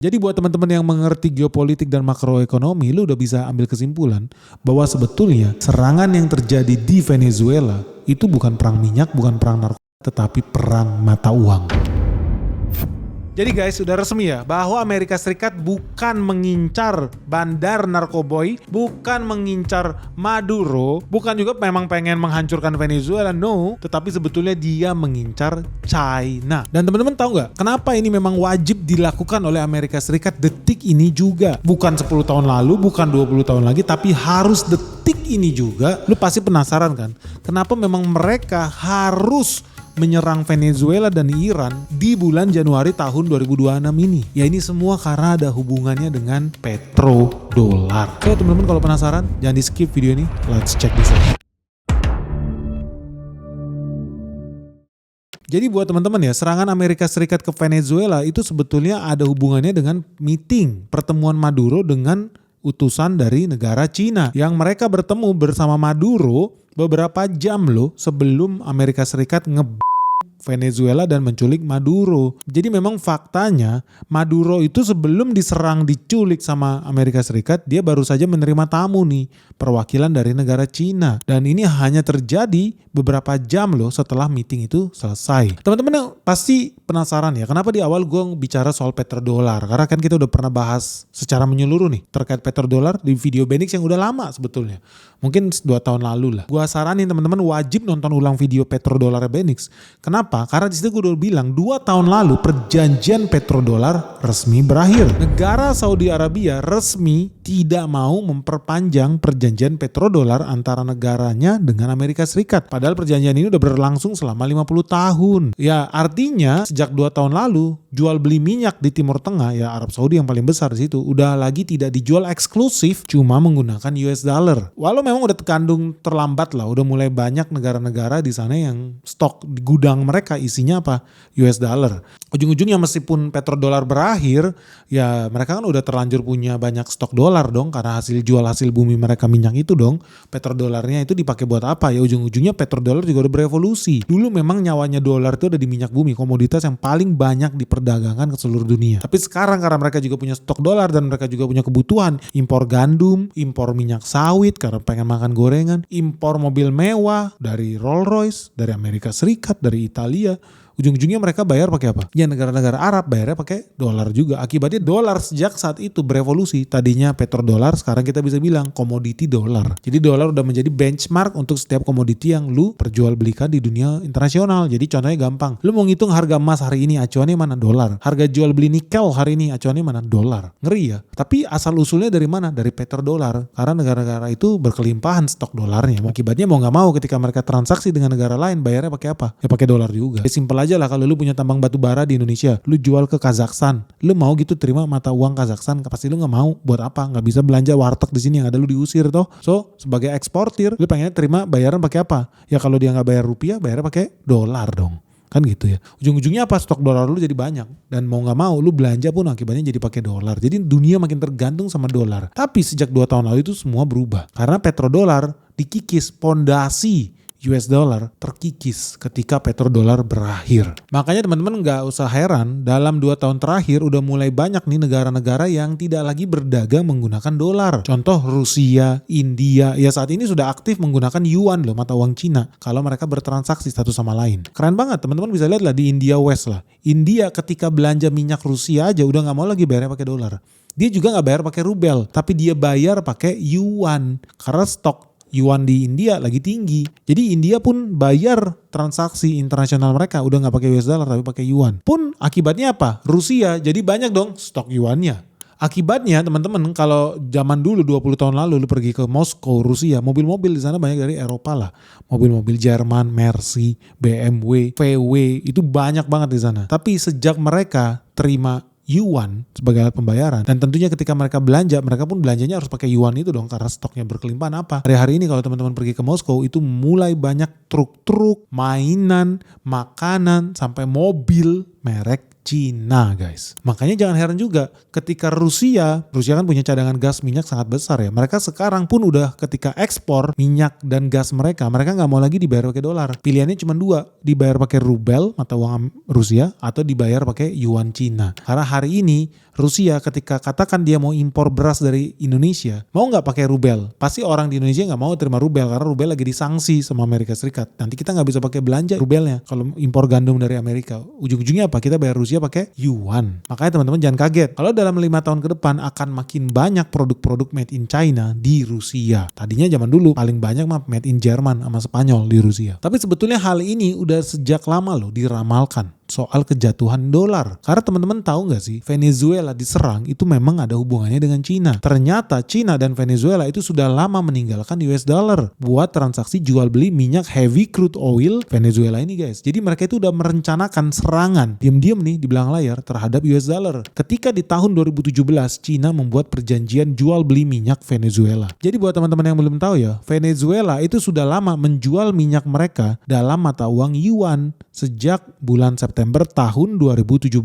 Jadi buat teman-teman yang mengerti geopolitik dan makroekonomi, lu udah bisa ambil kesimpulan bahwa sebetulnya serangan yang terjadi di Venezuela itu bukan perang minyak, bukan perang narkoba, tetapi perang mata uang. Jadi guys, sudah resmi ya bahwa Amerika Serikat bukan mengincar bandar narkoboy, bukan mengincar Maduro, bukan juga memang pengen menghancurkan Venezuela, no, tetapi sebetulnya dia mengincar China. Dan teman-teman tahu nggak kenapa ini memang wajib dilakukan oleh Amerika Serikat detik ini juga? Bukan 10 tahun lalu, bukan 20 tahun lagi, tapi harus detik ini juga. Lu pasti penasaran kan? Kenapa memang mereka harus menyerang Venezuela dan Iran di bulan Januari tahun 2026 ini? Ya ini semua karena ada hubungannya dengan petrodolar. So teman-teman kalau penasaran jangan di skip video ini, let's check this out. Jadi buat teman-teman ya, serangan Amerika Serikat ke Venezuela itu sebetulnya ada hubungannya dengan meeting pertemuan Maduro dengan utusan dari negara Cina yang mereka bertemu bersama Maduro beberapa jam loh sebelum Amerika Serikat Venezuela dan menculik Maduro. Jadi memang faktanya Maduro itu sebelum diserang diculik sama Amerika Serikat, dia baru saja menerima tamu nih, perwakilan dari negara Cina. Dan ini hanya terjadi beberapa jam loh setelah meeting itu selesai. Teman-teman pasti penasaran ya, kenapa di awal gue bicara soal petrodolar? Karena kan kita udah pernah bahas secara menyeluruh nih terkait petrodolar di video Benix yang udah lama sebetulnya. Mungkin 2 tahun lalu lah. Gue saranin teman-teman wajib nonton ulang video petrodolar Benix. Kenapa? Karena disitu gue udah bilang 2 tahun lalu perjanjian petrodolar resmi berakhir. Negara Saudi Arabia resmi tidak mau memperpanjang perjanjian petrodolar antara negaranya dengan Amerika Serikat. Padahal perjanjian ini udah berlangsung selama 50 tahun. Ya artinya sejak 2 tahun lalu jual beli minyak di Timur Tengah, ya Arab Saudi yang paling besar di situ, udah lagi tidak dijual eksklusif cuma menggunakan US dollar. Walau memang udah terkandung terlambat lah, udah mulai banyak negara-negara di sana yang stok di gudang mereka isinya apa? US dollar. Ujung-ujungnya meskipun petrodolar berakhir, ya mereka kan udah terlanjur punya banyak stok dolar dong karena hasil bumi mereka minyak itu dong. Petrodolarnya itu dipakai buat apa? Ya ujung-ujungnya petrodolar juga udah berevolusi. Dulu memang nyawanya dolar itu ada di minyak bumi, komoditas yang paling banyak diperdagangkan ke seluruh dunia. Tapi sekarang karena mereka juga punya stok dolar dan mereka juga punya kebutuhan impor gandum, impor minyak sawit karena pengen makan gorengan, impor mobil mewah dari Rolls Royce, dari Amerika Serikat, dari Italia. Ujung-ujungnya mereka bayar pakai apa? Ya negara-negara Arab bayarnya pakai dolar juga. Akibatnya dolar sejak saat itu berevolusi. Tadinya petrodolar, sekarang kita bisa bilang komoditi dolar. Jadi dolar udah menjadi benchmark untuk setiap komoditi yang lu perjualbelikan di dunia internasional. Jadi contohnya gampang. Lu mau ngitung harga emas hari ini, acuannya mana? Dolar. Harga jual beli nikel hari ini, acuannya mana? Dolar. Ngeri ya. Tapi asal usulnya dari mana? Dari petrodolar. Karena negara-negara itu berkelimpahan stok dolarnya. Akibatnya mau gak mau ketika mereka transaksi dengan negara lain, bayarnya pakai apa? Ya pakai dolar juga. Simpel aja lah, kalau lu punya tambang batu bara di Indonesia, lu jual ke Kazakhstan, lu mau gitu terima mata uang Kazakhstan? Pasti lu nggak mau. Buat apa? Nggak bisa belanja warteg di sini, yang ada lu diusir toh. So sebagai eksportir, lu pengen terima bayaran pakai apa? Ya kalau dia nggak bayar rupiah, bayarnya pakai dolar dong. Kan gitu ya. Ujung-ujungnya apa? Stok dolar lu jadi banyak. Dan mau gak mau lu belanja pun akibatnya jadi pakai dolar. Jadi dunia makin tergantung sama dolar. Tapi sejak 2 tahun lalu itu semua berubah. Karena petrodolar dikikis, pondasi US dollar terkikis ketika petrodolar berakhir. Makanya teman-teman gak usah heran, dalam 2 tahun terakhir udah mulai banyak nih negara-negara yang tidak lagi berdagang menggunakan dolar. Contoh Rusia, India, ya saat ini sudah aktif menggunakan yuan loh, mata uang Cina, kalau mereka bertransaksi satu sama lain. Keren banget, teman-teman bisa lihat lah di India West lah. India ketika belanja minyak Rusia aja udah gak mau lagi bayarnya pakai dolar. Dia juga gak bayar pakai rubel, tapi dia bayar pakai yuan karena stok yuan di India lagi tinggi. Jadi India pun bayar transaksi internasional mereka udah nggak pakai US dollar tapi pakai yuan. Pun akibatnya apa? Rusia jadi banyak dong stok yuannya. Akibatnya teman-teman kalau zaman dulu 20 tahun lalu lu pergi ke Moskow, Rusia, mobil-mobil di sana banyak dari Eropa lah. Mobil-mobil Jerman, Mercy, BMW, VW itu banyak banget di sana. Tapi sejak mereka terima yuan sebagai alat pembayaran, dan tentunya ketika mereka belanja, mereka pun belanjanya harus pakai yuan itu dong karena stoknya berkelimpahan. Apa? Hari-hari ini kalau teman-teman pergi ke Moskow itu mulai banyak truk-truk, mainan, makanan, sampai mobil merek Cina guys. Makanya jangan heran juga ketika Rusia kan punya cadangan gas minyak sangat besar ya. Mereka sekarang pun udah ketika ekspor minyak dan gas mereka nggak mau lagi dibayar pakai dolar. Pilihannya cuma 2, dibayar pakai rubel mata uang Rusia atau dibayar pakai yuan Cina. Karena hari ini Rusia ketika katakan dia mau impor beras dari Indonesia, mau nggak pakai rubel? Pasti orang di Indonesia nggak mau terima rubel karena rubel lagi disanksi sama Amerika Serikat. Nanti kita nggak bisa pakai belanja rubelnya kalau impor gandum dari Amerika. Ujung-ujungnya apa? Kita bayar Rusia pakai yuan. Makanya teman-teman jangan kaget. Kalau dalam 5 tahun ke depan akan makin banyak produk-produk made in China di Rusia. Tadinya zaman dulu paling banyak mah made in Jerman sama Spanyol di Rusia. Tapi sebetulnya hal ini udah sejak lama loh diramalkan soal kejatuhan dolar. Karena teman-teman tahu nggak sih, Venezuela diserang itu memang ada hubungannya dengan Cina. Ternyata Cina dan Venezuela itu sudah lama meninggalkan US dollar buat transaksi jual beli minyak heavy crude oil Venezuela ini guys. Jadi mereka itu udah merencanakan serangan diam-diam nih di belakang layar terhadap US dollar. Ketika di tahun 2017 Cina membuat perjanjian jual beli minyak Venezuela. Jadi buat teman-teman yang belum tahu ya, Venezuela itu sudah lama menjual minyak mereka dalam mata uang yuan sejak bulan September tahun 2017.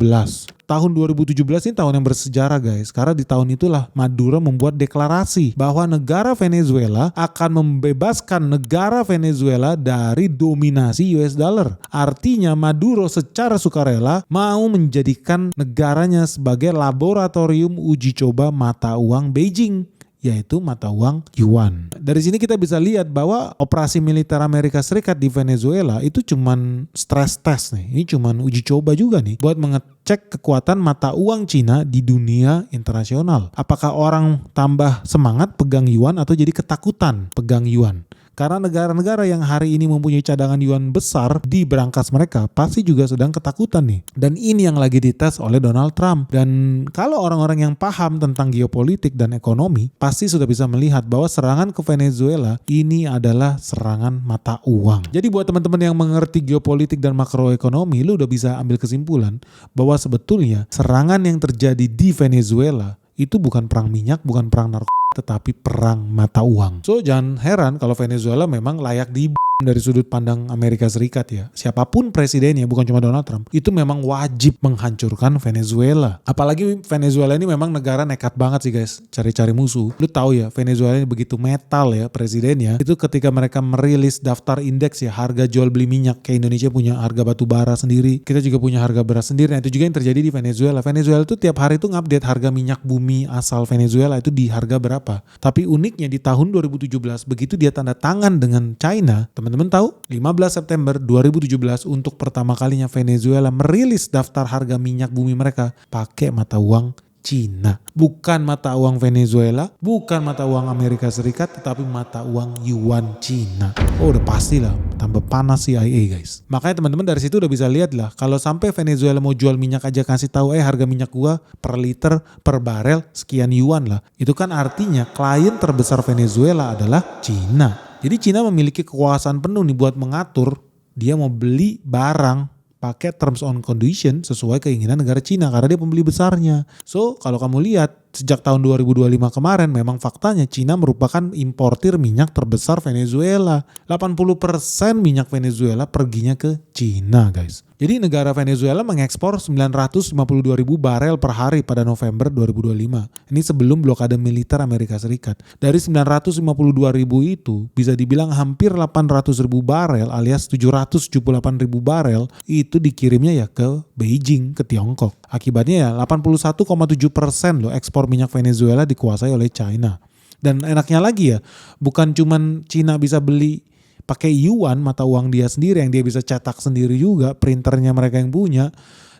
Tahun 2017 ini tahun yang bersejarah guys, karena di tahun itulah Maduro membuat deklarasi bahwa negara Venezuela akan membebaskan negara Venezuela dari dominasi US dollar. Artinya Maduro secara sukarela mau menjadikan negaranya sebagai laboratorium uji coba mata uang Beijing, yaitu mata uang yuan. Dari sini kita bisa lihat bahwa operasi militer Amerika Serikat di Venezuela itu cuman stress test nih. Ini cuman uji coba juga nih buat mengecek kekuatan mata uang Cina di dunia internasional. Apakah orang tambah semangat pegang yuan atau jadi ketakutan pegang yuan? Karena negara-negara yang hari ini mempunyai cadangan yuan besar di berangkas mereka pasti juga sedang ketakutan nih. Dan ini yang lagi dites oleh Donald Trump. Dan kalau orang-orang yang paham tentang geopolitik dan ekonomi pasti sudah bisa melihat bahwa serangan ke Venezuela ini adalah serangan mata uang. Jadi buat teman-teman yang mengerti geopolitik dan makroekonomi, lu udah bisa ambil kesimpulan bahwa sebetulnya serangan yang terjadi di Venezuela itu bukan perang minyak, bukan perang narkotika, tetapi perang mata uang. So jangan heran kalau Venezuela memang layak dari sudut pandang Amerika Serikat ya. Siapapun presidennya, bukan cuma Donald Trump, itu memang wajib menghancurkan Venezuela. Apalagi Venezuela ini memang negara nekat banget sih guys, cari-cari musuh. Lu tahu ya, Venezuela ini begitu metal ya presidennya. Itu ketika mereka merilis daftar indeks ya, harga jual beli minyak. Kayak Indonesia punya harga batu bara sendiri, kita juga punya harga beras sendiri. Nah itu juga yang terjadi di Venezuela. Venezuela itu tiap hari itu ngupdate harga minyak bumi asal Venezuela itu di harga berapa. Tapi uniknya di tahun 2017 begitu dia tanda tangan dengan China, teman-teman tahu 15 September 2017 untuk pertama kalinya Venezuela merilis daftar harga minyak bumi mereka pakai mata uang Cina. Bukan mata uang Venezuela, bukan mata uang Amerika Serikat, tetapi mata uang yuan Cina. Oh udah pastilah tambah panas CIA guys. Makanya teman-teman dari situ udah bisa lihat lah, kalau sampai Venezuela mau jual minyak aja kasih tahu harga minyak gua per liter per barel sekian yuan lah. Itu kan artinya klien terbesar Venezuela adalah Cina. Jadi Cina memiliki kekuasaan penuh nih buat mengatur dia mau beli barang pakai terms on condition sesuai keinginan negara Cina karena dia pembeli besarnya. So kalau kamu lihat sejak tahun 2025 kemarin memang faktanya Cina merupakan importir minyak terbesar Venezuela. 80% minyak Venezuela perginya ke Cina guys. Jadi negara Venezuela mengekspor 952 ribu barel per hari pada November 2025. Ini sebelum blokade militer Amerika Serikat. Dari 952 ribu itu bisa dibilang hampir 800 ribu barel alias 778 ribu barel itu dikirimnya ya ke Beijing, ke Tiongkok. Akibatnya ya 81,7% loh ekspor minyak Venezuela dikuasai oleh China. Dan enaknya lagi ya, bukan cuman Cina bisa beli pakai yuan mata uang dia sendiri yang dia bisa cetak sendiri juga, printernya mereka yang punya.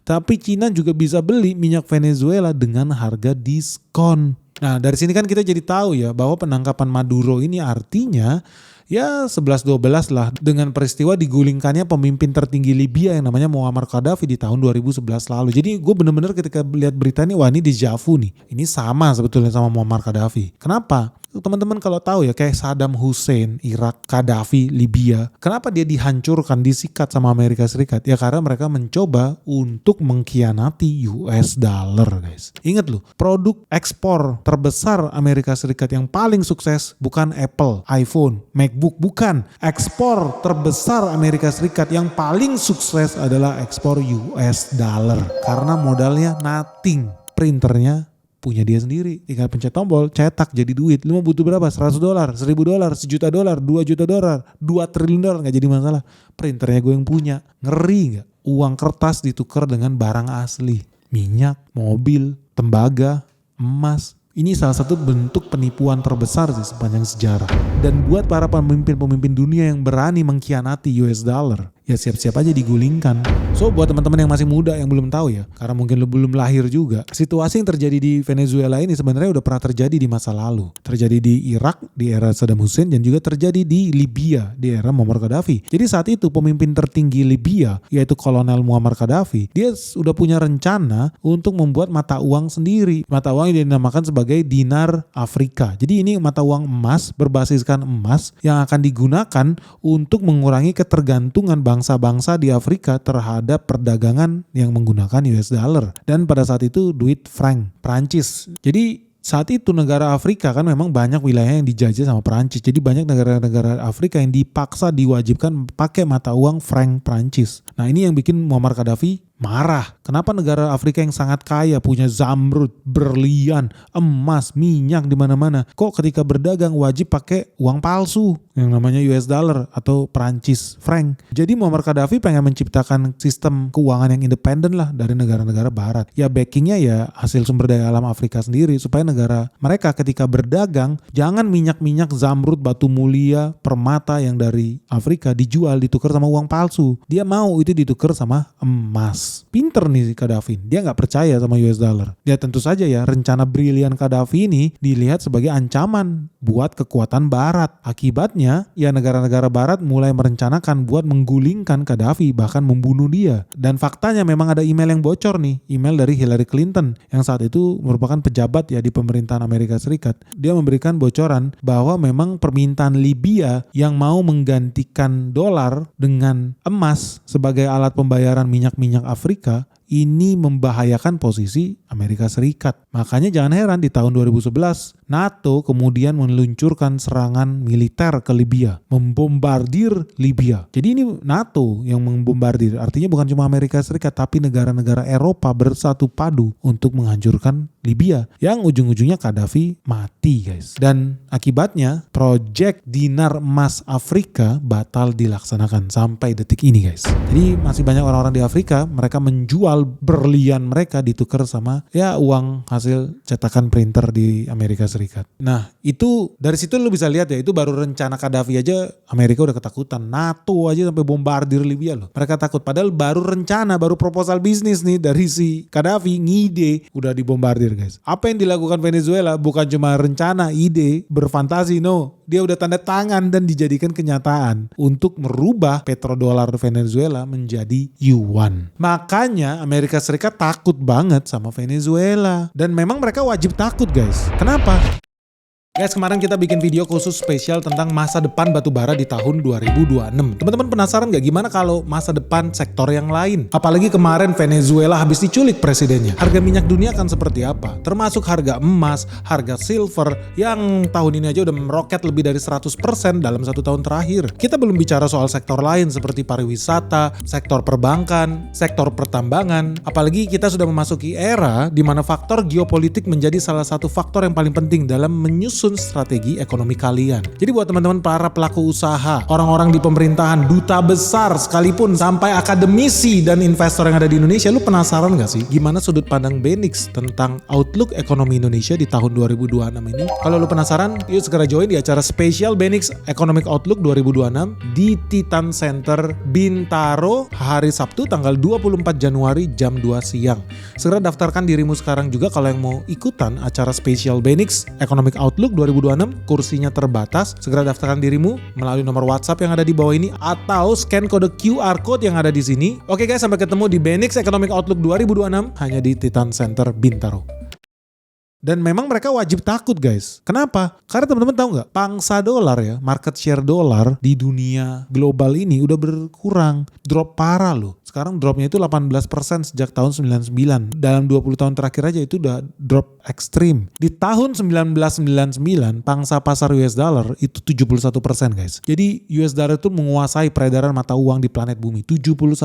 Tapi Cina juga bisa beli minyak Venezuela dengan harga diskon. Nah dari sini kan kita jadi tahu ya bahwa penangkapan Maduro ini artinya ya 11-12 lah dengan peristiwa digulingkannya pemimpin tertinggi Libya yang namanya Muammar Gaddafi di tahun 2011 lalu. Jadi gue bener-bener ketika lihat berita ini, wah ini deja vu nih. Ini sama sebetulnya sama Muammar Gaddafi. Kenapa? Teman-teman kalau tahu ya kayak Saddam Hussein, Irak, Gaddafi, Libya. Kenapa dia dihancurkan, disikat sama Amerika Serikat? Ya karena mereka mencoba untuk mengkhianati US dollar guys. Ingat loh, produk ekspor terbesar Amerika Serikat yang paling sukses bukan Apple, iPhone, MacBook, bukan. Ekspor terbesar Amerika Serikat yang paling sukses adalah ekspor US dollar. Karena modalnya nothing, printernya punya dia sendiri, tinggal pencet tombol, cetak jadi duit. Lu mau butuh berapa? $100, $1,000, $1 juta, $2 juta, $2 triliun, gak jadi masalah. Printernya gue yang punya. Ngeri gak? Uang kertas ditukar dengan barang asli. Minyak, mobil, tembaga, emas. Ini salah satu bentuk penipuan terbesar sih sepanjang sejarah. Dan buat para pemimpin-pemimpin dunia yang berani mengkhianati US dollar, ya siap-siap aja digulingkan. So buat teman-teman yang masih muda yang belum tahu ya, karena mungkin lu belum lahir juga, situasi yang terjadi di Venezuela ini sebenarnya udah pernah terjadi di masa lalu. Terjadi di Irak di era Saddam Hussein dan juga terjadi di Libya di era Muammar Gaddafi. Jadi saat itu pemimpin tertinggi Libya yaitu Kolonel Muammar Gaddafi, dia sudah punya rencana untuk membuat mata uang sendiri. Mata uang yang dinamakan sebagai dinar Afrika. Jadi ini mata uang emas berbasiskan emas yang akan digunakan untuk mengurangi ketergantungan bangsa-bangsa di Afrika terhadap perdagangan yang menggunakan US dollar. Dan pada saat itu duit franc Prancis. Jadi saat itu negara Afrika kan memang banyak wilayah yang dijajah sama Prancis. Jadi banyak negara-negara Afrika yang dipaksa diwajibkan pakai mata uang franc Prancis. Nah ini yang bikin Muammar Gaddafi marah. Kenapa negara Afrika yang sangat kaya punya zamrud, berlian, emas, minyak di mana-mana, kok ketika berdagang wajib pakai uang palsu yang namanya US dollar atau Prancis franc. Jadi Muammar Gaddafi pengen menciptakan sistem keuangan yang independen lah dari negara-negara barat. Ya backingnya ya hasil sumber daya alam Afrika sendiri supaya negara mereka ketika berdagang jangan minyak-minyak, zamrud, batu mulia, permata yang dari Afrika dijual ditukar sama uang palsu. Dia mau itu ditukar sama emas. Pinter nih Gaddafi, dia nggak percaya sama US dollar. Dia tentu saja ya rencana brilian Gaddafi ini dilihat sebagai ancaman buat kekuatan barat. Akibatnya ya negara-negara barat mulai merencanakan buat menggulingkan Gaddafi, bahkan membunuh dia. Dan faktanya memang ada email yang bocor nih, email dari Hillary Clinton yang saat itu merupakan pejabat ya di pemerintahan Amerika Serikat. Dia memberikan bocoran bahwa memang permintaan Libya yang mau menggantikan dolar dengan emas sebagai alat pembayaran minyak-minyak Afrika ini membahayakan posisi Amerika Serikat. Makanya jangan heran di tahun 2011 NATO kemudian meluncurkan serangan militer ke Libya, membombardir Libya. Jadi ini NATO yang membombardir, artinya bukan cuma Amerika Serikat tapi negara-negara Eropa bersatu padu untuk menghancurkan Libya yang ujung-ujungnya Gaddafi mati guys. Dan akibatnya proyek dinar emas Afrika batal dilaksanakan sampai detik ini guys. Jadi masih banyak orang-orang di Afrika mereka menjual berlian mereka ditukar sama ya uang hasil cetakan printer di Amerika Serikat. Nah itu dari situ lu bisa lihat ya itu baru rencana Gaddafi aja Amerika udah ketakutan. NATO aja sampai bombardir Libya loh. Mereka takut padahal baru rencana, baru proposal bisnis nih dari si Gaddafi ngide udah dibombardir guys. Apa yang dilakukan Venezuela bukan cuma rencana, ide, berfantasi, no. Dia udah tanda tangan dan dijadikan kenyataan untuk merubah petrodolar Venezuela menjadi yuan. Makanya Amerika Serikat takut banget sama Venezuela. Dan memang mereka wajib takut guys. Kenapa? Guys, kemarin kita bikin video khusus spesial tentang masa depan batubara di tahun 2026. Teman-teman penasaran gak gimana kalau masa depan sektor yang lain? Apalagi kemarin Venezuela habis diculik presidennya. Harga minyak dunia akan seperti apa? Termasuk harga emas, harga silver yang tahun ini aja udah meroket lebih dari 100% dalam 1 tahun terakhir. Kita belum bicara soal sektor lain seperti pariwisata, sektor perbankan, sektor pertambangan. Apalagi kita sudah memasuki era di mana faktor geopolitik menjadi salah satu faktor yang paling penting dalam menyusun strategi ekonomi kalian. Jadi buat teman-teman para pelaku usaha, orang-orang di pemerintahan, duta besar sekalipun sampai akademisi dan investor yang ada di Indonesia, lu penasaran gak sih gimana sudut pandang Benix tentang outlook ekonomi Indonesia di tahun 2026 ini? Kalau lu penasaran, yuk segera join di acara spesial Benix Economic Outlook 2026 di Titan Center Bintaro hari Sabtu tanggal 24 Januari jam 2 siang. Segera daftarkan dirimu sekarang juga kalau yang mau ikutan acara spesial Benix Economic Outlook 2026, kursinya terbatas. Segera daftarkan dirimu melalui nomor WhatsApp yang ada di bawah ini atau scan kode QR code yang ada di sini. Oke guys, sampai ketemu di Benix Economic Outlook 2026 hanya di Titan Center Bintaro. Dan memang mereka wajib takut guys. Kenapa? Karena teman-teman tahu nggak? Pangsa dolar ya, market share dolar di dunia global ini udah berkurang. Drop parah loh. Sekarang dropnya itu 18% sejak tahun 99. Dalam 20 tahun terakhir aja itu udah drop ekstrim. Di tahun 1999, pangsa pasar US dollar itu 71% guys. Jadi US dollar itu menguasai peredaran mata uang di planet bumi. 71%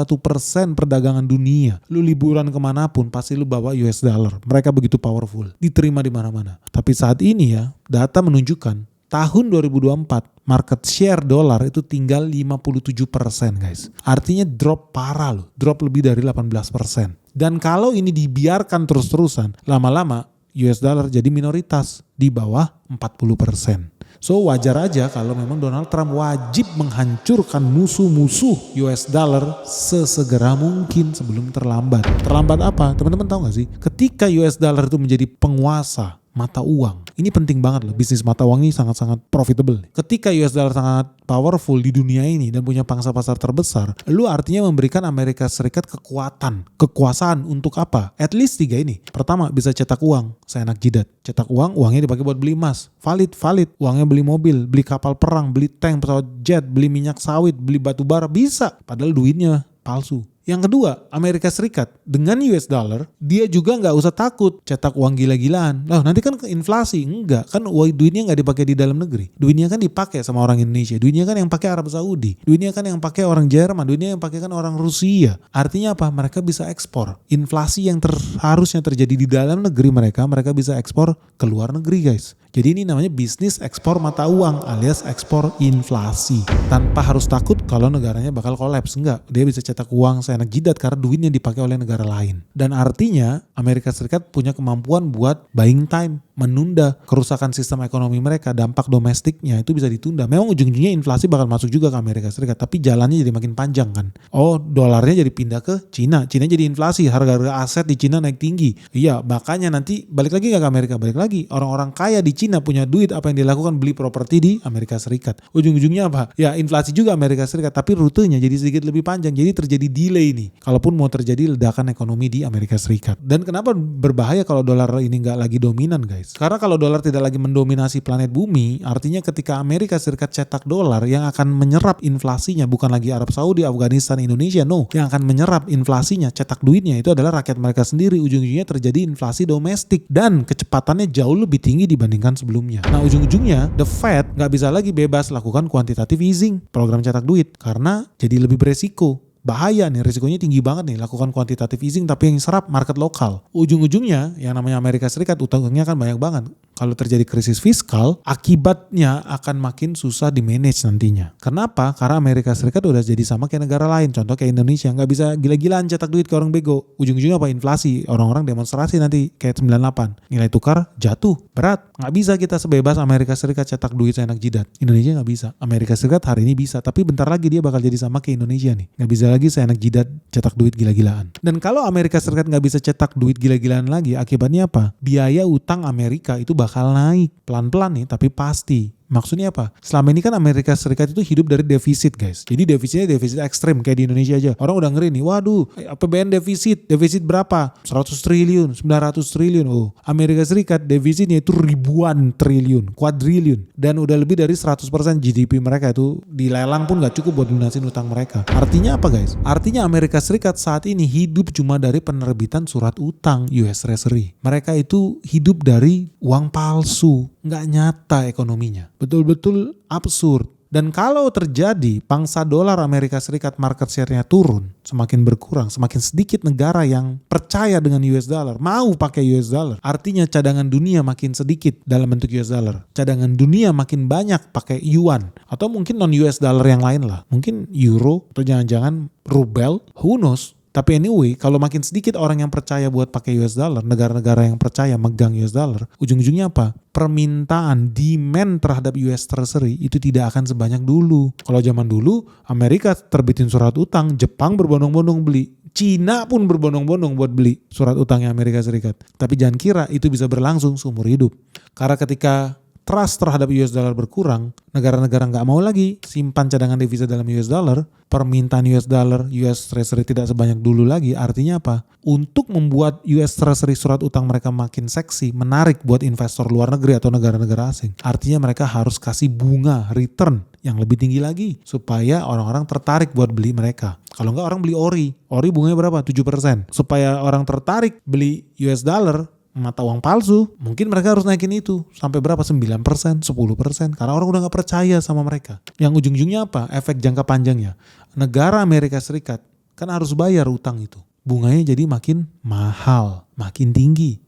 perdagangan dunia. Lu liburan kemanapun pasti lu bawa US dollar. Mereka begitu powerful. Diterima di mana-mana. Tapi saat ini ya, data menunjukkan tahun 2024 market share dolar itu tinggal 57% guys. Artinya drop parah loh, drop lebih dari 18%. Dan kalau ini dibiarkan terus-terusan, lama-lama US dollar jadi minoritas di bawah 40%. So wajar aja kalau memang Donald Trump wajib menghancurkan musuh-musuh US dollar sesegera mungkin sebelum terlambat. Terlambat apa? Teman-teman tahu gak sih? Ketika US dollar itu menjadi penguasa mata uang. Ini penting banget loh, bisnis mata uang ini sangat-sangat profitable. Ketika US dollar sangat powerful di dunia ini dan punya pangsa pasar terbesar, lu artinya memberikan Amerika Serikat kekuasaan untuk apa? At least 3 ini. Pertama, bisa cetak uang, seenak jidat. Cetak uang, uangnya dipakai buat beli emas. Valid. Uangnya beli mobil, beli kapal perang, beli tank, pesawat jet, beli minyak sawit, beli batu bara, bisa. Padahal duitnya palsu. Yang kedua, Amerika Serikat dengan US dollar, dia juga nggak usah takut cetak uang gila-gilaan. Lah nanti kan inflasi, enggak kan duitnya nggak dipakai di dalam negeri. Duitnya kan dipakai sama orang Indonesia. Duitnya kan yang pakai Arab Saudi. Duitnya kan yang pakai orang Jerman. Duitnya yang pakai kan orang Rusia. Artinya apa? Mereka bisa ekspor. Inflasi yang harusnya terjadi di dalam negeri mereka bisa ekspor ke luar negeri guys. Jadi ini namanya bisnis ekspor mata uang alias ekspor inflasi. Tanpa harus takut kalau negaranya bakal kolaps. Enggak, dia bisa cetak uang seenak jidat karena duitnya dipakai oleh negara lain. Dan artinya Amerika Serikat punya kemampuan buat buying time, menunda kerusakan sistem ekonomi mereka, dampak domestiknya itu bisa ditunda. Memang ujung-ujungnya inflasi bakal masuk juga ke Amerika Serikat, tapi jalannya jadi makin panjang kan. Oh, dolarnya jadi pindah ke Cina. Cina jadi inflasi, harga aset di Cina naik tinggi. Iya, makanya nanti balik lagi gak ke Amerika? Balik lagi. Orang-orang kaya di Cina punya duit, apa yang dilakukan? Beli properti di Amerika Serikat. Ujung-ujungnya apa? Ya inflasi juga Amerika Serikat, tapi rutenya jadi sedikit lebih panjang. Jadi terjadi delay nih. Kalaupun mau terjadi ledakan ekonomi di Amerika Serikat. Dan kenapa berbahaya kalau dolar ini nggak lagi dominan guys? Karena kalau dolar tidak lagi mendominasi planet bumi, artinya ketika Amerika Serikat cetak dolar yang akan menyerap inflasinya bukan lagi Arab Saudi, Afghanistan, Indonesia, no. Yang akan menyerap inflasinya, cetak duitnya itu adalah rakyat mereka sendiri. Ujung-ujungnya terjadi inflasi domestik dan kecepatannya jauh lebih tinggi dibandingkan sebelumnya. Nah ujung-ujungnya The Fed nggak bisa lagi bebas lakukan quantitative easing, program cetak duit, karena jadi lebih beresiko. Bahaya nih, risikonya tinggi banget nih lakukan quantitative easing tapi yang serap market lokal. Ujung-ujungnya yang namanya Amerika Serikat utangnya kan banyak banget. Kalau terjadi krisis fiskal, akibatnya akan makin susah di manage nantinya. Kenapa? Karena Amerika Serikat udah jadi sama kayak negara lain. Contoh kayak Indonesia, nggak bisa gila-gilaan cetak duit ke orang bego. Ujung-ujungnya apa? Inflasi. Orang-orang demonstrasi nanti kayak 98. Nilai tukar jatuh, berat. Nggak bisa kita sebebas Amerika Serikat cetak duit seenak jidat. Indonesia nggak bisa. Amerika Serikat hari ini bisa, tapi bentar lagi dia bakal jadi sama kayak Indonesia nih. Nggak bisa lagi seenak jidat cetak duit gila-gilaan. Dan kalau Amerika Serikat nggak bisa cetak duit gila-gilaan lagi, akibatnya apa? Biaya utang Amerika itu bakal naik. Pelan-pelan nih, tapi pasti. Maksudnya apa? Selama ini kan Amerika Serikat itu hidup dari defisit guys. Jadi defisitnya defisit ekstrim kayak di Indonesia aja. Orang udah ngeri nih, waduh APBN defisit berapa? 100 triliun, 900 triliun. Oh, Amerika Serikat defisitnya itu ribuan triliun, kuadriliun. Dan udah lebih dari 100% GDP mereka itu dilelang pun gak cukup buat lunasin utang mereka. Artinya apa guys? Artinya Amerika Serikat saat ini hidup cuma dari penerbitan surat utang US Treasury. Mereka itu hidup dari uang palsu, gak nyata ekonominya. Betul-betul absurd. Dan kalau terjadi pangsa dolar Amerika Serikat market share-nya turun, semakin berkurang, semakin sedikit negara yang percaya dengan US dollar, mau pakai US dollar. Artinya cadangan dunia makin sedikit dalam bentuk US dollar. Cadangan dunia makin banyak pakai yuan. Atau mungkin non US dollar yang lain lah. Mungkin euro atau jangan-jangan rubel, who knows. Tapi anyway, kalau makin sedikit orang yang percaya buat pakai US dollar, negara-negara yang percaya megang US dollar, ujung-ujungnya apa? Permintaan, demand terhadap US Treasury itu tidak akan sebanyak dulu. Kalau zaman dulu, Amerika terbitin surat utang, Jepang berbondong-bondong beli. Cina pun berbondong-bondong buat beli surat utangnya Amerika Serikat. Tapi jangan kira itu bisa berlangsung seumur hidup. Karena ketika trust terhadap US dollar berkurang, negara-negara nggak mau lagi simpan cadangan devisa dalam US dollar, permintaan US dollar, US Treasury tidak sebanyak dulu lagi. Artinya apa? Untuk membuat US Treasury surat utang mereka makin seksi, menarik buat investor luar negeri atau negara-negara asing. Artinya mereka harus kasih bunga return yang lebih tinggi lagi supaya orang-orang tertarik buat beli mereka. Kalau nggak orang beli ORI. ORI bunganya berapa? 7%. Supaya orang tertarik beli US dollar, mata uang palsu, mungkin mereka harus naikin itu sampai berapa? 9%, 10%, karena orang udah gak percaya sama mereka. Yang ujung-ujungnya apa? Efek jangka panjangnya, negara Amerika Serikat kan harus bayar utang itu, bunganya jadi makin mahal, makin tinggi.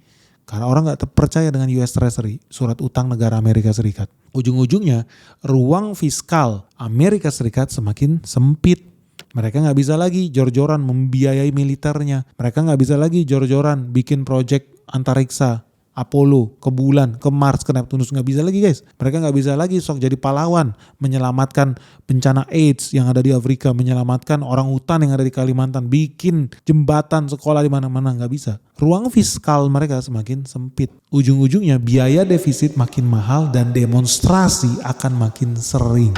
Karena orang nggak percaya dengan US Treasury, surat utang negara Amerika Serikat. Ujung-ujungnya ruang fiskal Amerika Serikat semakin sempit. Mereka nggak bisa lagi jor-joran membiayai militernya. Mereka nggak bisa lagi jor-joran bikin proyek antariksa, Apollo, ke bulan, ke Mars, ke Neptunus. Nggak bisa lagi guys. Mereka nggak bisa lagi sok jadi pahlawan, menyelamatkan bencana AIDS yang ada di Afrika, menyelamatkan orang hutan yang ada di Kalimantan, bikin jembatan, sekolah di mana-mana. Nggak bisa. Ruang fiskal mereka semakin sempit. Ujung-ujungnya biaya defisit makin mahal dan demonstrasi akan makin sering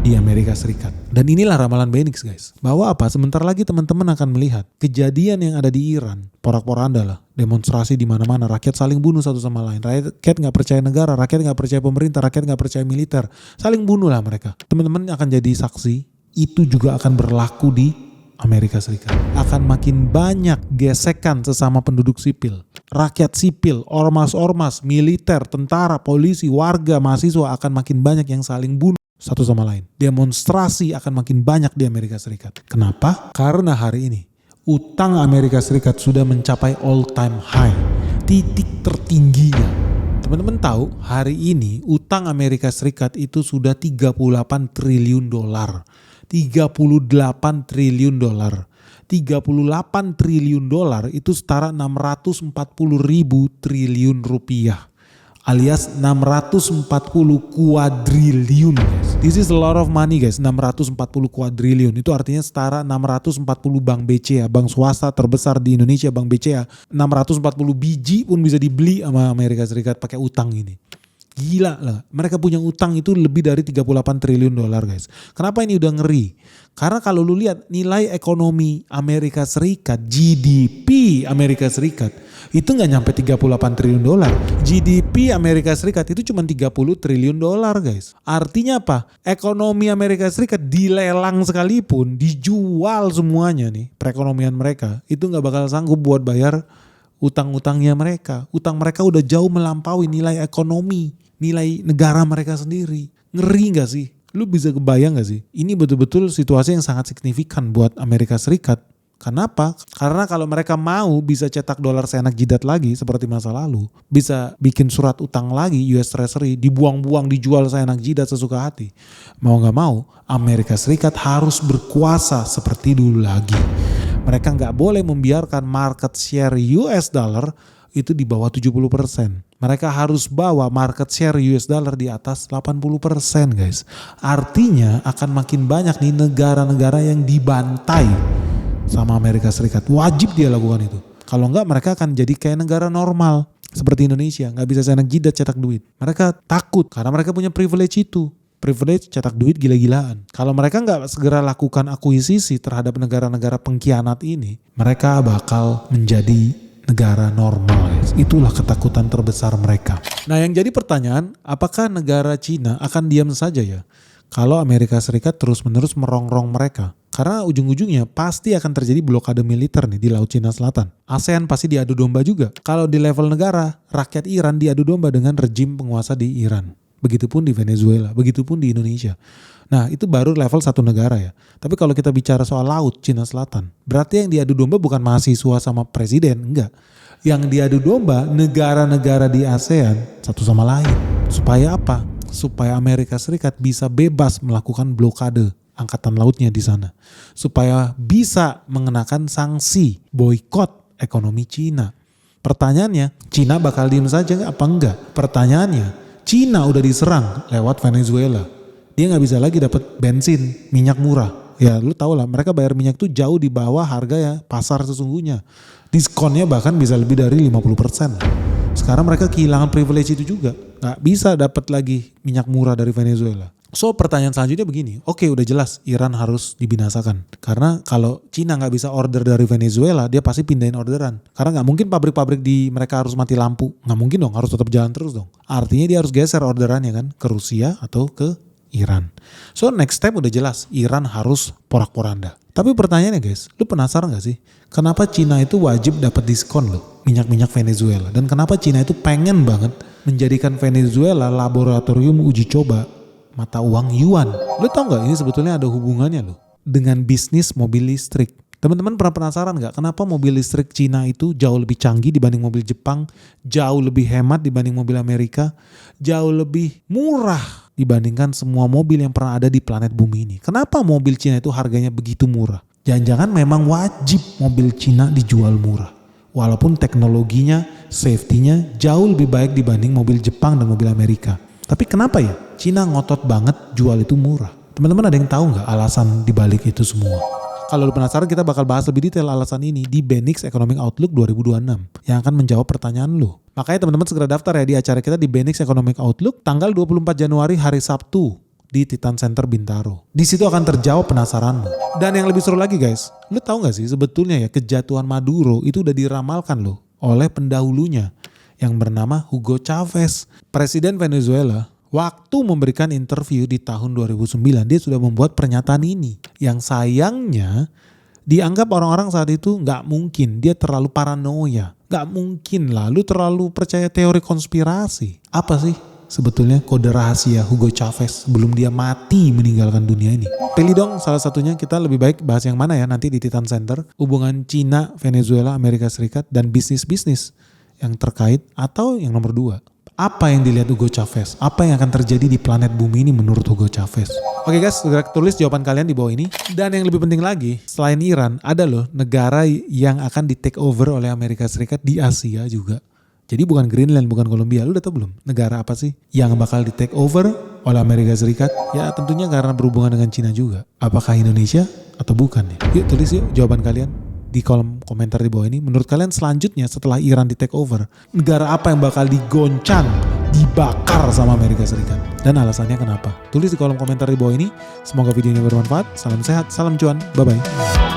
di Amerika Serikat. Dan inilah ramalan Benix guys. Bahwa apa? Sebentar lagi teman-teman akan melihat kejadian yang ada di Iran. Porak-poranda lah. Demonstrasi di mana-mana. Rakyat saling bunuh satu sama lain. Rakyat nggak percaya negara. Rakyat nggak percaya pemerintah. Rakyat nggak percaya militer. Saling bunuh lah mereka. Teman-teman akan jadi saksi. Itu juga akan berlaku di Amerika Serikat. Akan makin banyak gesekan sesama penduduk sipil. Rakyat sipil, ormas-ormas, militer, tentara, polisi, warga, mahasiswa akan makin banyak yang saling bunuh satu sama lain. Demonstrasi akan makin banyak di Amerika Serikat. Kenapa? Karena hari ini utang Amerika Serikat sudah mencapai all time high. Titik tertingginya. Teman-teman tahu hari ini utang Amerika Serikat itu sudah 38 triliun dolar. 38 triliun dolar. 38 triliun dolar itu setara 640 ribu triliun rupiah. Alias 640 kuadriliun guys. This is a lot of money guys. 640 kuadriliun. Itu artinya setara 640 bank BCA. Bank swasta terbesar di Indonesia, Bank BCA. 640 biji pun bisa dibeli sama Amerika Serikat pakai utang ini. Gila lah. Mereka punya utang itu lebih dari 38 triliun dolar guys. Kenapa ini udah ngeri? Karena kalau lu lihat nilai ekonomi Amerika Serikat, GDP Amerika Serikat itu nggak nyampe 38 triliun dolar. GDP Amerika Serikat itu cuma 30 triliun dolar guys. Artinya apa? Ekonomi Amerika Serikat dilelang sekalipun, dijual semuanya nih, perekonomian mereka itu nggak bakal sanggup buat bayar utang-utangnya mereka. Utang mereka udah jauh melampaui nilai ekonomi, nilai negara mereka sendiri. Ngeri gak sih? Lu bisa kebayang gak sih? Ini betul-betul situasi yang sangat signifikan buat Amerika Serikat. Kenapa? Karena kalau mereka mau bisa cetak dolar seenak jidat lagi seperti masa lalu. Bisa bikin surat utang lagi US Treasury, dibuang-buang, dijual seenak jidat sesuka hati. Mau gak mau, Amerika Serikat harus berkuasa seperti dulu lagi. Mereka gak boleh membiarkan market share US dollar itu di bawah 70%. Mereka harus bawa market share US dollar di atas 80% guys. Artinya akan makin banyak nih negara-negara yang dibantai sama Amerika Serikat. Wajib dia lakukan itu. Kalau enggak mereka akan jadi kayak negara normal seperti Indonesia. Gak bisa seenak jidat cetak duit. Mereka takut karena mereka punya privilege itu. Privilege cetak duit gila-gilaan. Kalau mereka nggak segera lakukan akuisisi terhadap negara-negara pengkhianat ini, mereka bakal menjadi negara normal. Itulah ketakutan terbesar mereka. Nah yang jadi pertanyaan, apakah negara Cina akan diam saja ya kalau Amerika Serikat terus-menerus merongrong mereka? Karena ujung-ujungnya pasti akan terjadi blokade militer nih di Laut Cina Selatan. ASEAN pasti diadu domba juga. Kalau di level negara, rakyat Iran diadu domba dengan rejim penguasa di Iran. Begitupun di Venezuela, begitupun di Indonesia. Nah itu baru level satu negara ya. Tapi kalau kita bicara soal laut Cina Selatan, berarti yang diadu domba bukan mahasiswa sama presiden, enggak. Yang diadu domba negara-negara di ASEAN satu sama lain. Supaya apa? Supaya Amerika Serikat bisa bebas melakukan blokade angkatan lautnya di sana. Supaya bisa mengenakan sanksi boykot ekonomi Cina. Pertanyaannya, Cina bakal diem saja apa enggak? Pertanyaannya, Cina udah diserang lewat Venezuela. Dia gak bisa lagi dapat bensin, minyak murah. Ya lu tau lah mereka bayar minyak tuh jauh di bawah harga ya pasar sesungguhnya. Diskonnya bahkan bisa lebih dari 50%. Sekarang mereka kehilangan privilege itu juga. Gak bisa dapat lagi minyak murah dari Venezuela. So pertanyaan selanjutnya begini, oke udah jelas Iran harus dibinasakan. Karena kalau Cina gak bisa order dari Venezuela, dia pasti pindahin orderan. Karena gak mungkin pabrik-pabrik di mereka harus mati lampu. Gak mungkin dong, harus tetap jalan terus dong. Artinya dia harus geser orderannya kan, ke Rusia atau ke Iran. So next step udah jelas, Iran harus porak-poranda. Tapi pertanyaannya guys, lu penasaran gak sih? Kenapa Cina itu wajib dapat diskon loh, minyak-minyak Venezuela? Dan kenapa Cina itu pengen banget menjadikan Venezuela laboratorium uji coba mata uang yuan. Lo tau gak ini sebetulnya ada hubungannya loh dengan bisnis mobil listrik. Teman-teman pernah penasaran nggak kenapa mobil listrik Cina itu jauh lebih canggih dibanding mobil Jepang, jauh lebih hemat dibanding mobil Amerika, jauh lebih murah dibandingkan semua mobil yang pernah ada di planet bumi ini. Kenapa mobil Cina itu harganya begitu murah? Jangan-jangan memang wajib mobil Cina dijual murah. Walaupun teknologinya, safety-nya jauh lebih baik dibanding mobil Jepang dan mobil Amerika. Tapi kenapa ya Cina ngotot banget jual itu murah? Teman-teman ada yang tahu nggak alasan dibalik itu semua? Kalau lu penasaran, kita bakal bahas lebih detail alasan ini di Benix Economic Outlook 2026 yang akan menjawab pertanyaan lu. Makanya teman-teman segera daftar ya di acara kita di Benix Economic Outlook tanggal 24 Januari hari Sabtu di Titan Center Bintaro. Di situ akan terjawab penasaranmu. Dan yang lebih seru lagi guys, lu tahu gak sih sebetulnya ya kejatuhan Maduro itu udah diramalkan loh oleh pendahulunya yang bernama Hugo Chavez, Presiden Venezuela. Waktu memberikan interview di tahun 2009, dia sudah membuat pernyataan ini. Yang sayangnya dianggap orang-orang saat itu nggak mungkin, dia terlalu paranoia. Nggak mungkin lah, lu terlalu percaya teori konspirasi. Apa sih sebetulnya kode rahasia Hugo Chavez sebelum dia mati meninggalkan dunia ini? Pilih dong salah satunya, kita lebih baik bahas yang mana ya nanti di Titan Center. Hubungan Cina, Venezuela, Amerika Serikat, dan bisnis-bisnis yang terkait atau yang nomor 2. Apa yang dilihat Hugo Chavez? Apa yang akan terjadi di planet bumi ini menurut Hugo Chavez? Oke guys, segera tulis jawaban kalian di bawah ini. Dan yang lebih penting lagi, selain Iran, ada loh negara yang akan di take over oleh Amerika Serikat di Asia juga. Jadi bukan Greenland, bukan Kolombia. Lu udah tahu belum? Negara apa sih yang bakal di take over oleh Amerika Serikat? Ya tentunya karena berhubungan dengan Cina juga. Apakah Indonesia atau bukan ya? Yuk tulis yuk jawaban kalian di kolom komentar di bawah ini. Menurut kalian selanjutnya setelah Iran di take over, negara apa yang bakal digoncang, dibakar sama Amerika Serikat? Dan alasannya kenapa? Tulis di kolom komentar di bawah ini. Semoga video ini bermanfaat. Salam sehat, salam cuan, bye-bye.